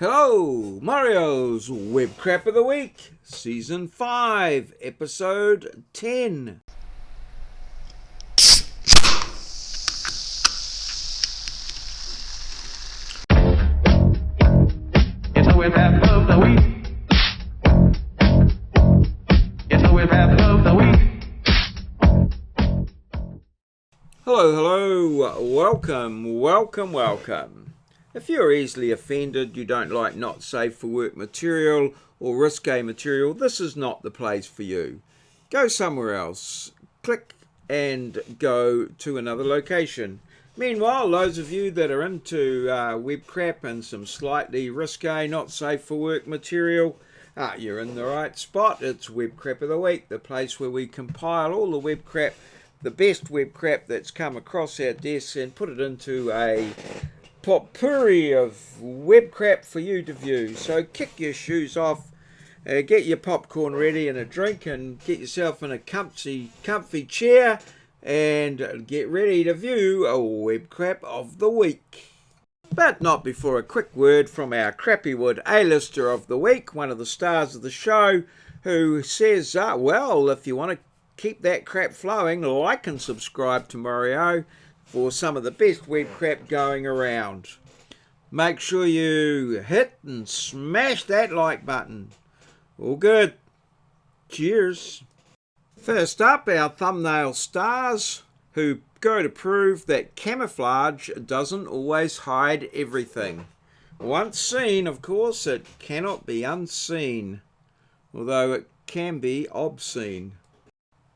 Hello, Mario's Web Crap of the Week, Season 5, Episode 10. It's a Web Crap of the Week. It's a Web Crap of the Week. Hello, welcome. If you're easily offended, you don't like not safe for work material or risque material, this is not the place for you. Go somewhere else. Click and go to another location. Meanwhile, those of you that are into web crap and some slightly risque, not safe for work material, you're in the right spot. It's Web Crap of the Week, the place where we compile all the web crap, the best web crap that's come across our desks, and put it into a potpourri of web crap for you to view. So kick your shoes off, get your popcorn ready and a drink, and get yourself in a comfy chair and get ready to view a web crap of the week. But not before a quick word from our Crappywood A-lister of the week, one of the stars of the show, who says, well, if you want to keep that crap flowing, like and subscribe to Maurieos for some of the best web crap going around. Make sure you hit and smash that like button. All good. Cheers. First up, our thumbnail stars, who go to prove that camouflage doesn't always hide everything. Once seen, of course, it cannot be unseen, although it can be obscene.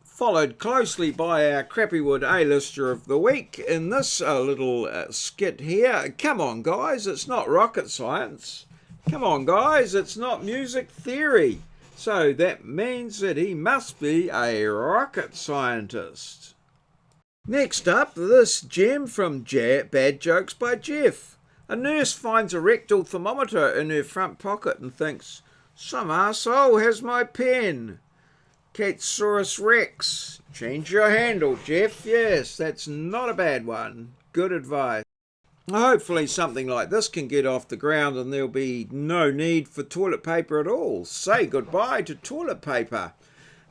Followed closely by our Crappywood A-lister of the week in this little skit here. Come on, guys, it's not rocket science. Come on, guys, it's not music theory. So that means that he must be a rocket scientist. Next up, this gem from Bad Jokes by Jeff. A nurse finds a rectal thermometer in her front pocket and thinks, some arsehole has my pen. Catsaurus Rex. Change your handle, Jeff. Yes, that's not a bad one. Good advice. Hopefully something like this can get off the ground and there'll be no need for toilet paper at all. Say goodbye to toilet paper.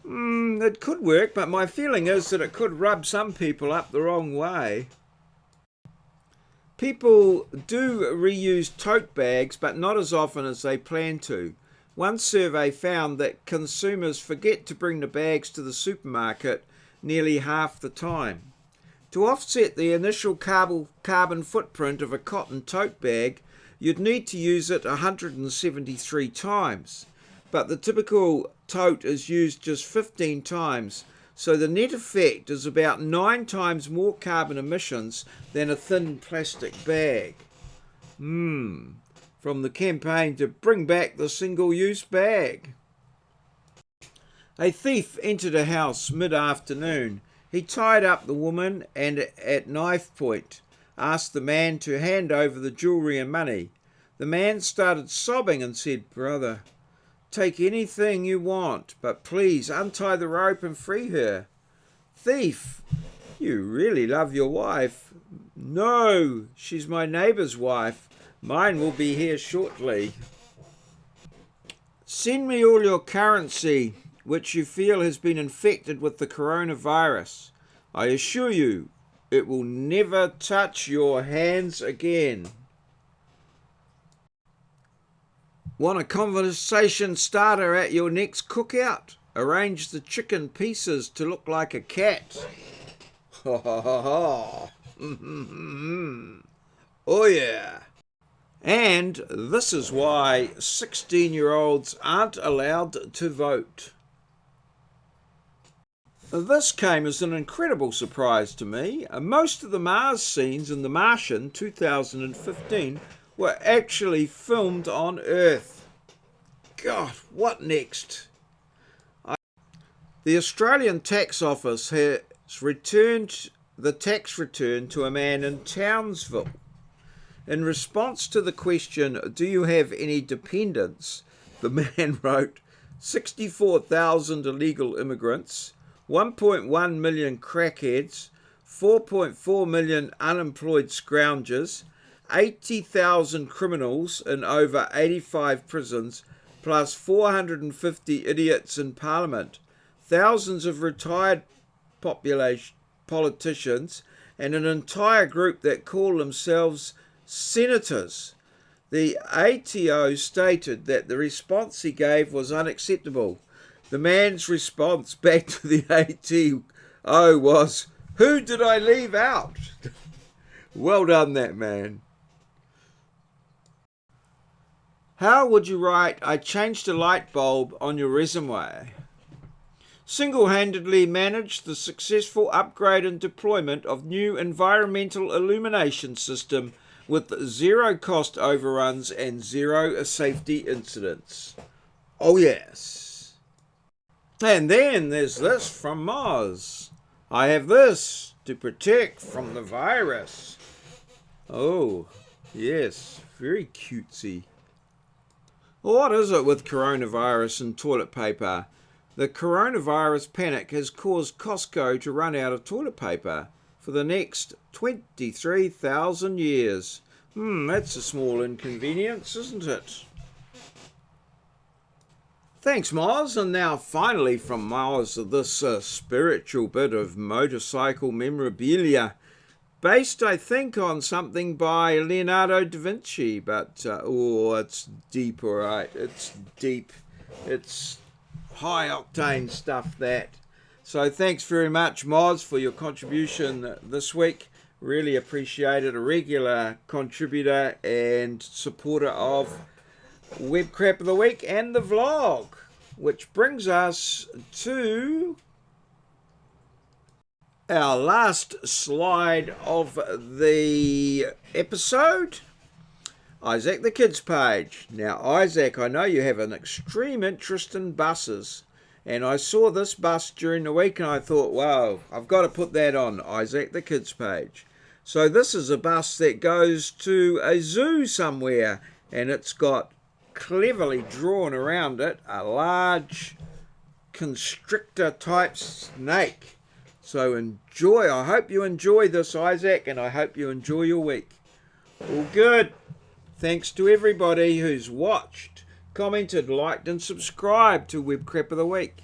It could work, but my feeling is that it could rub some people up the wrong way. People do reuse tote bags, but not as often as they plan to. One survey found that consumers forget to bring the bags to the supermarket nearly half the time. To offset the initial carbon footprint of a cotton tote bag, you'd need to use it 173 times, but the typical tote is used just 15 times, so the net effect is about 9 times more carbon emissions than a thin plastic bag. From the campaign to bring back the single-use bag. A thief entered a house mid-afternoon. He tied up the woman and at knife point asked the man to hand over the jewellery and money. The man started sobbing and said, brother, take anything you want, but please untie the rope and free her. Thief, you really love your wife. No, she's my neighbour's wife. Mine will be here shortly. Send me all your currency, which you feel has been infected with the coronavirus. I assure you, it will never touch your hands again. Want a conversation starter at your next cookout? Arrange the chicken pieces to look like a cat. Ha ha ha ha. Oh yeah. And this is why 16-year-olds aren't allowed to vote. This came as an incredible surprise to me. Most of the Mars scenes in The Martian 2015 were actually filmed on Earth. God, what next? The Australian Tax Office has returned the tax return to a man in Townsville. In response to the question, do you have any dependents? The man wrote, 64,000 illegal immigrants, 1.1 million crackheads, 4.4 million unemployed scroungers, 80,000 criminals in over 85 prisons, plus 450 idiots in Parliament, thousands of retired politicians, and an entire group that call themselves senators. The ATO stated that the response he gave was unacceptable. The man's response back to the ATO was, "Who did I leave out?" Well done, that man. How would you write, "I changed a light bulb" on your resume? Single-handedly managed the successful upgrade and deployment of new environmental illumination system with zero cost overruns and zero safety incidents. Oh yes. And then there's this from Mars. "I have this to protect from the virus." Oh, yes, very cutesy. What is it with coronavirus and toilet paper? The coronavirus panic has caused Costco to run out of toilet paper for the next 23,000 years. That's a small inconvenience, isn't it? Thanks, Mars. And now finally from Mars, this spiritual bit of motorcycle memorabilia, based, I think, on something by Leonardo da Vinci, but it's deep, all right. It's deep. It's high-octane stuff, that. So thanks very much, Moz, for your contribution this week. Really appreciate it. A regular contributor and supporter of Web Crap of the Week and the vlog, which brings us to our last slide of the episode. Isaac the Kids page. Now, Isaac, I know you have an extreme interest in buses, and I saw this bus during the week and I thought, wow, I've got to put that on Isaac the Kids page. So this is a bus that goes to a zoo somewhere, and it's got cleverly drawn around it a large constrictor type snake. So enjoy. I hope you enjoy this, Isaac, and I hope you enjoy your week. All good. Thanks to everybody who's watched, commented, liked and subscribed to Web Crap of the Week.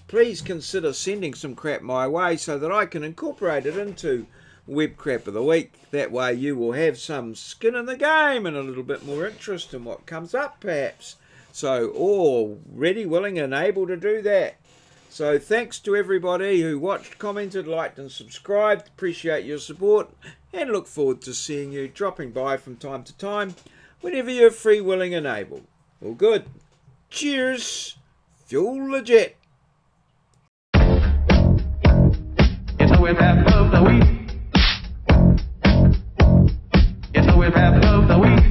Please consider sending some crap my way so that I can incorporate it into Web Crap of the Week. That way you will have some skin in the game and a little bit more interest in what comes up, perhaps. So, all ready, willing and able to do that. So thanks to everybody who watched, commented, liked and subscribed. Appreciate your support and look forward to seeing you dropping by from time to time whenever you're free, willing and able. All good. Cheers. Fuel legit. It's a Web Crap of the Week. It's a Web Crap of the Week.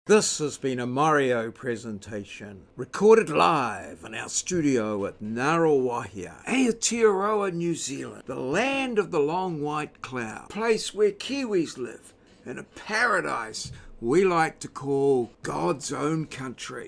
This has been a maurieos presentation, recorded live in our studio at Ngaruawahia, Aotearoa, New Zealand, the land of the long white cloud, place where Kiwis live, in a paradise we like to call God's own country.